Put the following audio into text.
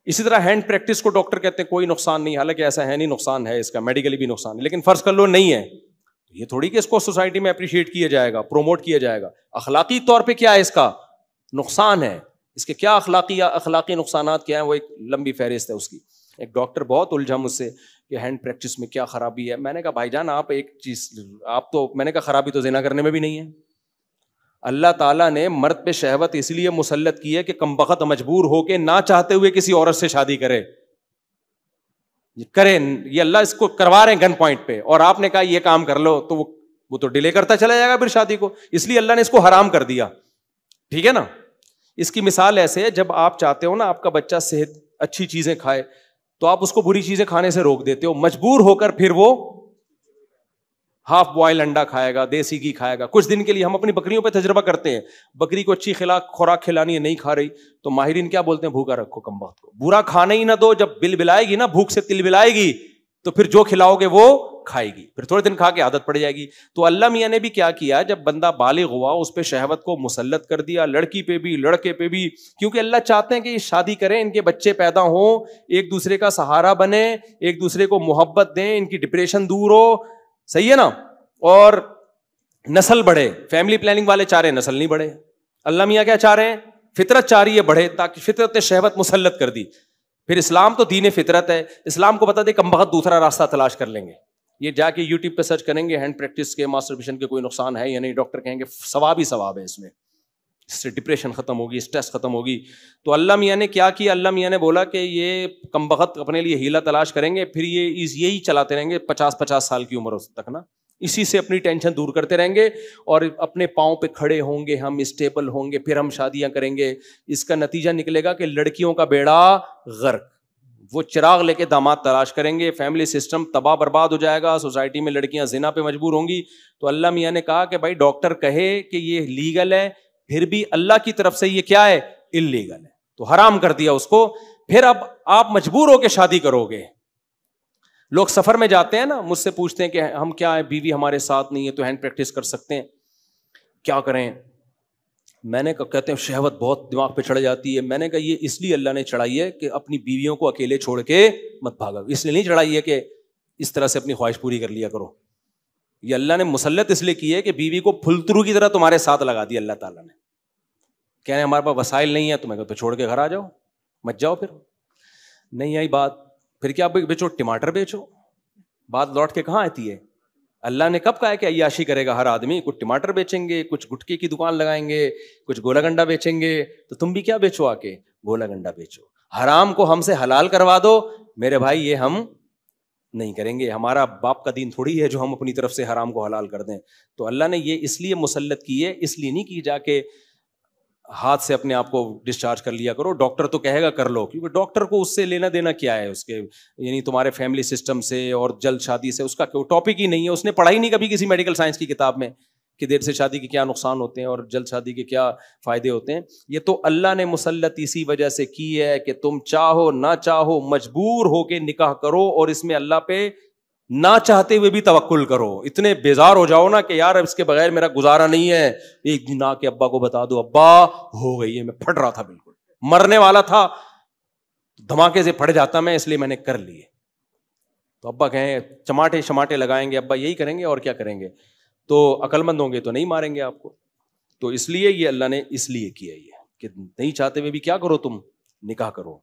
اسی طرح hand practice کو ڈاکٹر کہتے ہیں کوئی نقصان نہیں، حالانکہ ایسا ہے نہیں، نقصان ہے اس کا، میڈیکلی بھی نقصان ہے، لیکن فرض کر لو نہیں ہے، یہ تھوڑی کہ اس کو سوسائٹی میں اپریشیٹ کیا جائے گا، پروموٹ کیا جائے گا. اخلاقی طور پہ کیا ہے اس کا نقصان ہے، اس کے کیا اخلاقی نقصانات کیا ہیں، وہ ایک لمبی فہرست ہے اس کی. ایک ڈاکٹر بہت الجھا مجھ سے کہ ہینڈ پریکٹس میں کیا خرابی ہے. میں نے کہا بھائی جان آپ ایک چیز، آپ تو، میں نے کہا خرابی تو زنا کرنے میں بھی نہیں ہے. اللہ تعالیٰ نے مرد پہ شہوت اس لیے مسلط کی ہے کہ کمبخت مجبور ہو کے نہ چاہتے ہوئے کسی عورت سے شادی کرے، یہ اللہ اس کو کروا رہے ہیں گن پوائنٹ پہ، اور آپ نے کہا یہ کام کر لو تو وہ تو ڈیلے کرتا چلا جائے گا پھر شادی کو، اس لیے اللہ نے اس کو حرام کر دیا. ٹھیک ہے نا. اس کی مثال ایسے ہے، جب آپ چاہتے ہو نا آپ کا بچہ صحت اچھی چیزیں کھائے تو آپ اس کو بری چیزیں کھانے سے روک دیتے ہو، مجبور ہو کر پھر وہ ہاف بوائل انڈا کھائے گا، دیسی گھی کھائے گا. کچھ دن کے لیے ہم اپنی بکریوں پہ تجربہ کرتے ہیں، بکری کو اچھی خوراک کھلانی ہے، نہیں کھا رہی تو ماہرین کیا بولتے ہیں، بھوکا رکھو کمبخت کو، برا کھانا ہی نہ دو، جب بل بلائے گی نا، بھوک سے تل بلائے گی تو پھر جو کھلاؤ گے وہ کھائے گی، پھر تھوڑے دن کھا کے عادت پڑ جائے گی. تو اللہ میاں نے بھی کیا کیا، جب بندہ بالغ ہوا اس پہ شہوت کو مسلط کر دیا، لڑکی پہ بھی لڑکے پہ بھی، کیونکہ اللہ چاہتے ہیں کہ یہ شادی کریں، ان کے بچے پیدا ہوں، ایک دوسرے کا سہارا بنے، ایک دوسرے کو محبت دیں، ان کی ڈپریشن دور ہو. صحیح ہے نا. اور نسل بڑھے. فیملی پلاننگ والے چاہ رہے ہیں نسل نہیں بڑھے، اللہ میاں کیا چاہ رہے ہیں، فطرت چاہ رہی ہے بڑھے، تاکہ فطرت نے شہوت مسلط کر دی. پھر اسلام تو دین فطرت ہے، اسلام کو بتا دے کہ ہم بہت دوسرا راستہ تلاش کر لیں گے. یہ جا کے یوٹیوب پہ سرچ کریں گے ہینڈ پریکٹس کے، ماسٹربیشن کے کوئی نقصان ہے یا نہیں، ڈاکٹر کہیں گے ثواب ہی ثواب ہے اس میں، اس سے ڈپریشن ختم ہوگی، اسٹریس ختم ہوگی. تو اللہ میاں نے کیا کیا، اللہ میاں نے بولا کہ یہ کم بخت اپنے لیے ہیلا تلاش کریں گے، پھر یہی چلاتے رہیں گے 50 سال کی عمر تک نا، اسی سے اپنی ٹینشن دور کرتے رہیں گے، اور اپنے پاؤں پہ کھڑے ہوں گے، ہم اسٹیبل ہوں گے، پھر ہم شادیاں کریں گے. اس کا نتیجہ نکلے گا کہ لڑکیوں کا بیڑا غرق، وہ چراغ لے کے داماد تلاش کریں گے، فیملی سسٹم تباہ برباد ہو جائے گا، سوسائٹی میں لڑکیاں زنا پہ مجبور ہوں گی. تو اللہ میاں نے کہا کہ بھائی ڈاکٹر کہے کہ یہ لیگل ہے، پھر بھی اللہ کی طرف سے یہ کیا ہے، اللیگل ہے، تو حرام کر دیا اس کو. پھر اب آپ مجبور ہو کے شادی کرو گے. لوگ سفر میں جاتے ہیں نا، مجھ سے پوچھتے ہیں کہ ہم کیا ہے، بیوی ہمارے ساتھ نہیں ہے تو ہینڈ پریکٹس کر سکتے ہیں، کیا کریں. میں نے کہا، کہتے ہیں شہوت بہت دماغ پہ چڑھ جاتی ہے. میں نے کہا یہ اس لیے اللہ نے چڑھائی ہے کہ اپنی بیویوں کو اکیلے چھوڑ کے مت بھاگا، اس لیے نہیں چڑھائی ہے کہ اس طرح سے اپنی خواہش پوری کر لیا کرو. یہ اللہ نے مسلط اس لیے کی ہے کہ بیوی کو پھلترو کی طرح تمہارے ساتھ لگا دیا اللہ تعالیٰ نے. کہہ رہے ہیں ہمارے پاس وسائل نہیں ہے، تو میں کہتا چھوڑ کے گھر آ جاؤ، مت جاؤ. پھر نہیں آئی بات، پھر کیا بیچو، ٹماٹر بیچو. بات لوٹ کے کہاں آتی ہے؟ اللہ نے کب کہا ہے کہ عیاشی کرے گا ہر آدمی؟ کچھ ٹماٹر بیچیں گے، کچھ گٹکے کی دکان لگائیں گے، کچھ گولا گنڈا بیچیں گے. تو تم بھی کیا بیچو، آ کے گولا گنڈا بیچو. حرام کو ہم سے حلال کروا دو میرے بھائی، یہ ہم نہیں کریں گے. ہمارا باپ کا دین تھوڑی ہے جو ہم اپنی طرف سے حرام کو حلال کر دیں. تو اللہ نے یہ اس لیے مسلط کی ہے، اس لیے نہیں کی جا کے ہاتھ سے اپنے آپ کو ڈسچارج کر لیا کرو. ڈاکٹر تو کہے گا کر لو، کیونکہ ڈاکٹر کو اس سے لینا دینا کیا ہے، اس کے یعنی تمہارے فیملی سسٹم سے اور جلد شادی سے اس کا کوئی ٹاپک ہی نہیں ہے. اس نے پڑھا ہی نہیں کبھی کسی میڈیکل سائنس کی کتاب میں کہ دیر سے شادی کے کیا نقصان ہوتے ہیں اور جلد شادی کے کیا فائدے ہوتے ہیں. یہ تو اللہ نے مسلط اسی وجہ سے کی ہے کہ تم چاہو نہ چاہو مجبور ہو کے نکاح کرو، اور اس میں اللہ پہ نہ چاہتے ہوئے بھی توکل کرو. اتنے بیزار ہو جاؤ نا کہ یار اس کے بغیر میرا گزارا نہیں ہے، ایک دن آ کے ابا کو بتا دو، ابا ہو گئی ہے، میں پھٹ رہا تھا، بالکل مرنے والا تھا، دھماکے سے پھٹ جاتا میں، اس لیے میں نے کر لیے. تو ابا کہیں چماٹے لگائیں گے، ابا یہی کریں گے اور کیا کریں گے. تو عقل مند ہوں گے تو نہیں ماریں گے آپ کو. تو اس لیے یہ اللہ نے اس لیے کیا یہ کہ نہیں چاہتے ہوئے بھی کیا کرو، تم نکاح کرو.